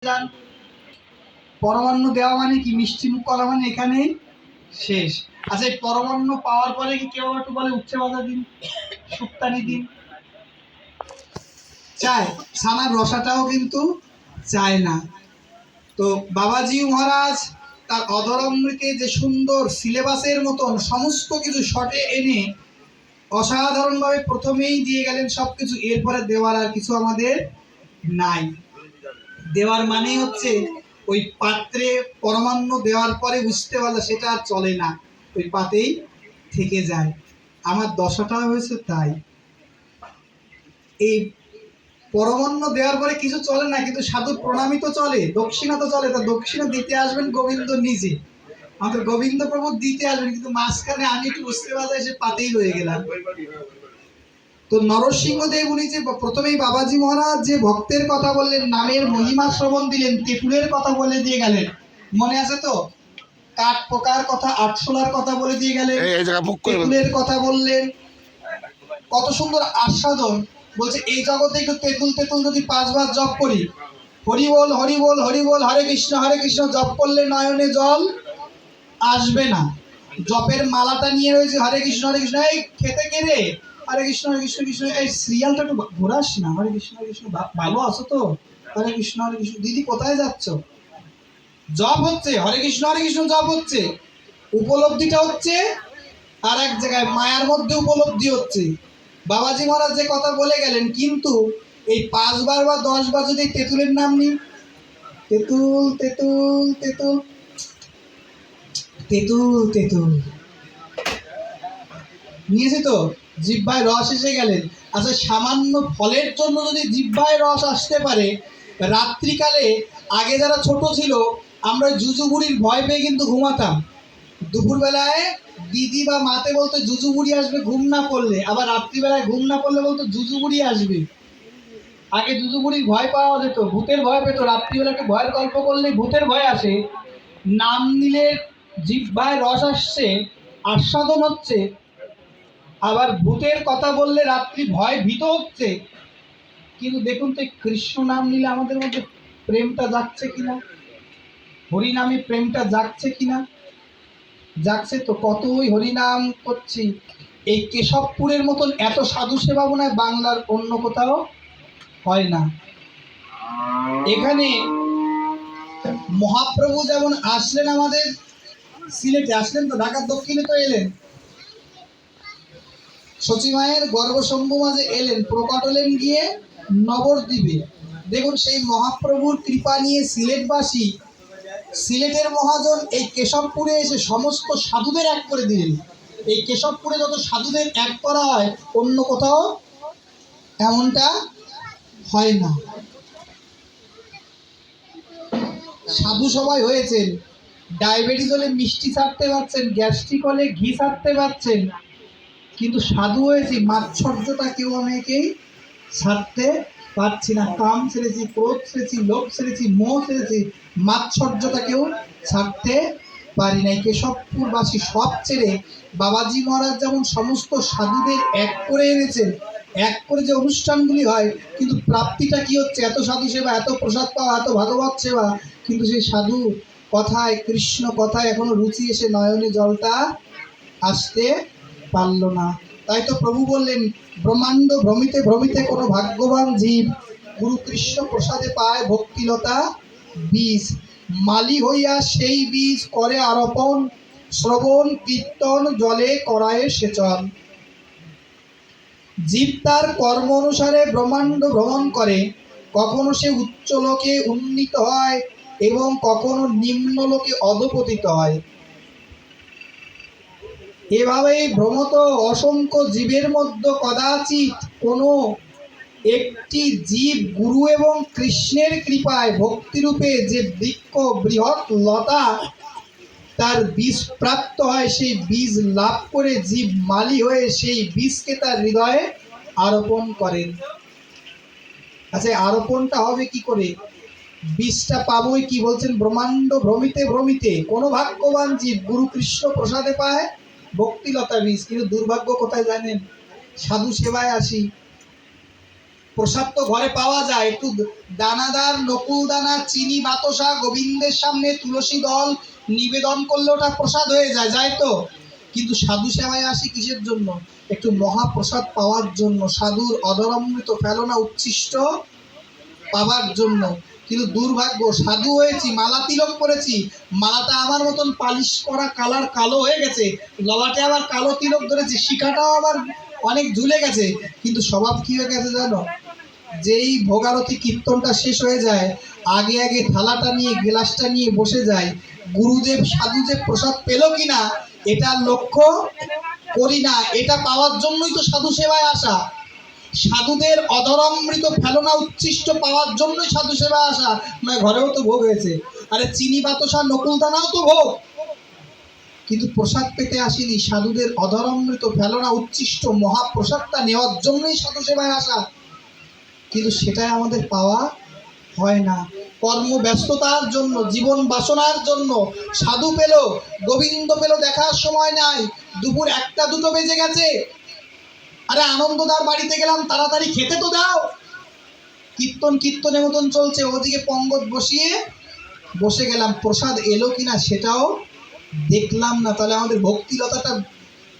যান। পরমান্ন দেওয়া মানে কি? মিষ্টি মুখ করা মানে এখানেই শেষ। আচ্ছা, এই পরমান্ন পাওয়ার পরে কি কেউ একটু বলে উচ্ছে ভাজা দিন, শুক্তানি দিন? চায়। ছানার রসাটাও কিন্তু চায় না। তো বাবাজি মহারাজ তার অধরমৃতে যে সুন্দর সিলেবাসের মতন সমস্ত কিছু শটে এনে অসাধারণভাবে প্রথমেই দিয়ে গেলেন সবকিছু। এরপরে দেওয়ার আর কিছু আমাদের নাই। দেওয়ার মানে হচ্ছে ওই পাত্রে পরমান্ন দেওয়ার পরে বুঝতে পারলে সেটা আর চলে না, ওই পাতেই থেকে যায়। আমার দশাটা হয়েছে তাই। এই পরমান্ন দেওয়ার পরে কিছু চলে না, কিন্তু সাধু প্রণামী তো চলে, দক্ষিণা তো চলে। তা দক্ষিণা দিতে আসবেন গোবিন্দ নিজে, আমাদের গোবিন্দ প্রভু দিতে আসবেন, কিন্তু মাঝখানে আমি একটু বুঝতে পারলে সে পাতেই রয়ে গেলাম। তো নরসিংহদেব উনি যে প্রথমেই বাবাজি মহারাজ যে ভক্তের কথা বললেন, নামের মহিমা শ্রবণ দিলেন, তেঁতুলের কথা বলে দিয়ে গেলেন, মনে আছে তো? কাঠ পোকার কথা, আটশোলার কথা বলে দিয়ে গেলেন, তেঁতুলের কথা বললেন। কত সুন্দর আস্বাদন। বলছে এই জগতে একটু তেঁতুল তেঁতুল যদি 5 বার জপ করি, হরি বল হরি বল হরি বল, হরে কৃষ্ণ জপ করলে নয়নে জল আসবে না। জপের মালাটা নিয়ে রয়েছে হরে কৃষ্ণ। এই খেতে কেড়ে হরে কৃষ্ণ কৃষ্ণ। এই সিরিয়ালটা একটু ঘোরাস না, হরে কৃষ্ণ ভালো আছো তো? হরে কৃষ্ণ দিদি কোথায় যাচ্ছ? জপ হচ্ছে, হরে কৃষ্ণ জপ হচ্ছে, উপলব্ধিটা হচ্ছে আর এক জায়গায়, মায়ার মধ্যে উপলব্ধি হচ্ছে। বাবাজি মহারাজ যে কথা বলে গেলেন, কিন্তু এই 5 বার বা 10 বার যদি তেঁতুলের নাম নিই, তেঁতুল তেঁতুল তেঁতুল তেঁতুল তেঁতুল নিয়েছি তো, জিহ্বায় রস এসে গেলেন। আচ্ছা, সামান্য ফলের জন্য যদি জিহ্বায় রস আসতে পারে, রাত্রিকালে আগে যারা ছোট ছিল আমরা জুজুবুড়ির ভয় পেয়ে কিন্তু ঘুমাতাম। দুপুরবেলায় দিদি বা মাতে বলতো জুজুবুড়ি আসবে ঘুম না পড়লে, আবার রাত্রিবেলায় ঘুম না পড়লে বলতো জুজুবুড়ি আসবে। আগে জুজুবুড়ির ভয় পাওয়া যেত, ভূতের ভয় পেত। রাত্রিবেলা একটু ভয়ের গল্প করলে ভূতের ভয় আসে। নাম নিলে জিহ্বায় রস আসছে, আস্বাদন হচ্ছে। আবার ভূতের কথা বললে রাত্রি ভয় ভীত হচ্ছে। কিন্তু দেখুন তো, কৃষ্ণ নাম নিলে আমাদের মধ্যে প্রেমটা জাগছে কিনা, হরিনামে প্রেমটা জাগছে কিনা? জাগছে তো। কত ওই হরিনাম করছি। এই কেশবপুরের মতন এত সাধু সেবা মনে হয় বাংলার অন্য কোথাও হয় না। এখানে মহাপ্রভু যেমন আসলেন, আমাদের সিলেটে আসলেন তো, ঢাকার দক্ষিণে তো এলেন, সচিমায়ের গর্ভশম্ভু মাঝে এলেন, প্রকট হলেন গিয়ে নবদ্বীপে। দেখুন, সেই মহাপ্রভুর কৃপা নিয়ে সিলেটবাসী, সিলেটের মহাজন এই কেশবপুরে এসে সমস্ত সাধুদের এক করে দিলেন। এই কেশবপুরে যত সাধুদের এক করা হয়, অন্য কোথাও এমনটা হয় না। সাধু সবাই হয়েছেন, ডায়াবেটিস হলে মিষ্টি ছাড়তে পারছেন, গ্যাস্ট্রিক হলে ঘি ছাড়তে পারছেন, কিন্তু সাধু হয়েছি মাৎসর্যটা কেউ অনেকেই ছাড়তে পারছি না। কাম ছেড়েছি, ক্রোধ ছেড়েছি, লোভ ছেড়েছি, মোহ ছেড়েছি, মাৎসর্যটা কেউ ছাড়তে পারি নাই। কেশবপুরবাসী সব ছেড়ে বাবাজি মহারাজ যেমন সমস্ত সাধুদের এক করে এনেছেন, এক করে যে অনুষ্ঠানগুলি হয়, কিন্তু প্রাপ্তিটা কি হচ্ছে? এত সাধু সেবা, এত প্রসাদ পাওয়া, এত ভাগবত সেবা, কিন্তু সেই সাধু কথায়, কৃষ্ণ কথায় এখনো রুচি এসে নয়নে জলটা আসতে পারল না। তাই তো প্রভু বললেন, ব্রহ্মাণ্ড ভ্রমিতে ভ্রমিতে কোনো ভাগ্যবান জীব গুরু কৃষ্ণ প্রসাদে পায় ভক্তিলতা বীজ। মালি হইয়া সেই বীজ করে আরোপণ, শ্রবণ কীর্তন জলে করায় সেচন। জীব তার কর্ম অনুসারে ব্রহ্মাণ্ড ভ্রমণ করে, কখনো সে উচ্চ লোকে উন্নীত হয় এবং কখনো নিম্ন লোকে অধপতিত হয়। এভাবেই ভ্রমত অসংখ্য জীবের মধ্যে কদাচিৎ কোনো একটি জীব গুরু এবং কৃষ্ণের কৃপায় ভক্তিরূপে যে বৃক্ষ বৃহৎ লতা তার বীজ প্রাপ্ত হয়, সেই বীজ লাভ করে জীব মালি হয়ে সেই বীজকে তার হৃদয়ে আরোপণ করেন। আচ্ছা, আরোপণটা হবে কি করে? বীজটা পাবোই কি? বলছেন ব্রহ্মাণ্ড ভ্রমিতে ভ্রমিতে কোনো ভাগ্যবান জীব গুরু কৃষ্ণ প্রসাদে পায় ভক্তিলতা বীজ। কিন্তু দুর্ভাগ্য কোথায় জানেন? সাধু সেবায় আসি, প্রসাদ তো ঘরে পাওয়া যায়, একটু দানাদার নকুল দানা, চিনি, বাতাসা গোবিন্দের সামনে তুলসী দল নিবেদন করলে ওটা প্রসাদ হয়ে যায়, যায় তো। কিন্তু সাধু সেবায় আসি কিসের জন্য? একটু মহাপ্রসাদ পাওয়ার জন্য, সাধুর অধরামৃত ফেলনা উচ্ছিষ্ট পাওয়ার জন্য। কিন্তু দুর্ভাগ্য, সাধু হয়েছি, মালা তিলক করেছি, মালাটা আমার মতন পালিশ করা কালার কালো হয়ে গেছে, গলাতে আবার কালো তিলক ধরেছি, শিখাটাও আবার অনেক ঝুলে গেছে, কিন্তু স্বভাব কি হয়ে গেছে জানো? যেই ভোগারতি কীর্তনটা শেষ হয়ে যায়, আগে আগে থালাটা নিয়ে গ্লাসটা নিয়ে বসে যায়, গুরুদেব সাধু যে প্রসাদ পেল কিনা এটা লক্ষ্য করি না। এটা পাওয়ার জন্যই তো সাধু সেবায় আসা, সাধুদের অধরামৃত ফেলনা উচ্ছিষ্ট পাওয়ার জন্যই সাধু সেবায় আসা। মানে ঘরেও তো ভোগ হয়েছে, আরে চিনি বাতাসা নকুল দানাও তো ভোগ, কিন্তু প্রসাদ পেতে আসিনি, সাধুদের অধরামৃত ফেলনা উচ্ছিষ্ট মহাপ্রসাদটা নেওয়ার জন্যই সাধু সেবায় আসা, কিন্তু সেটাই আমাদের পাওয়া হয় না। কর্মব্যস্ততার জন্য, জীবন বাসনার জন্য সাধু পেল, গোবিন্দ পেল, দেখার সময় নাই, দুপুর 1টা 2টো বেজে গেছে। আরে আনন্দদার বাড়িতে গেলাম, তাড়াতাড়ি খেতে তো দাও। কীর্তনের মতন চলছে, ওদিকে পঙ্গত বসিয়ে বসে গেলাম, প্রসাদ এলো কিনা সেটাও দেখলাম না। তাহলে আমাদের ভক্তিলতাটা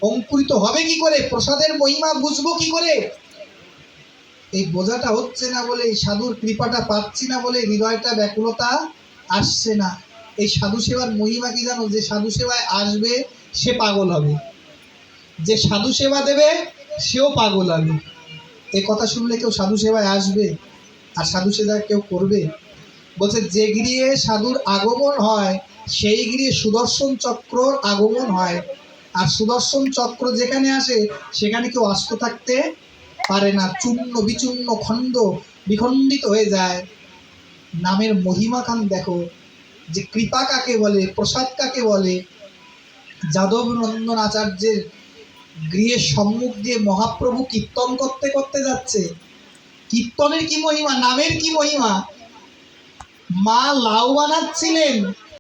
অঙ্কুরিত হবে কি করে? প্রসাদের মহিমা বুঝবো কি করে? এই বোঝাটা হচ্ছে না বলে, এই সাধুর কৃপাটা পাচ্ছি না বলে হৃদয়টা ব্যাকুলতা আসছে না। এই সাধু সেবার মহিমা কি জানো? যে সাধু সেবায় আসবে সে পাগল হবে, যে সাধু সেবা দেবে সেও পাগল হবে। এই কথা শুনলে কেউ সাধু সেবায় আসবে? আর সাধু সেবা কেউ করবে? বলছে যে গৃহে সাধুর আগমন হয় সেই গৃহে সুদর্শন চক্রর আগমন হয়, আর সুদর্শন চক্র যেখানে আসে সেখানে কেউ আস্ত থাকতে পারে না, চূর্ণ বিচূর্ণ খণ্ড বিখণ্ডিত হয়ে যায়। নামের মহিমা কান দেখো, যে কৃপা কাকে বলে, প্রসাদ কাকে বলে। যাদব নন্দন আচার্যের গৃহের সম্মুখ দিয়ে মহাপ্রভু কীর্তন করতে করতে যাচ্ছে। কীর্তনের কি মহিমা, নামের কি মহিমা। মা লাউ বানাচ্ছিলেন,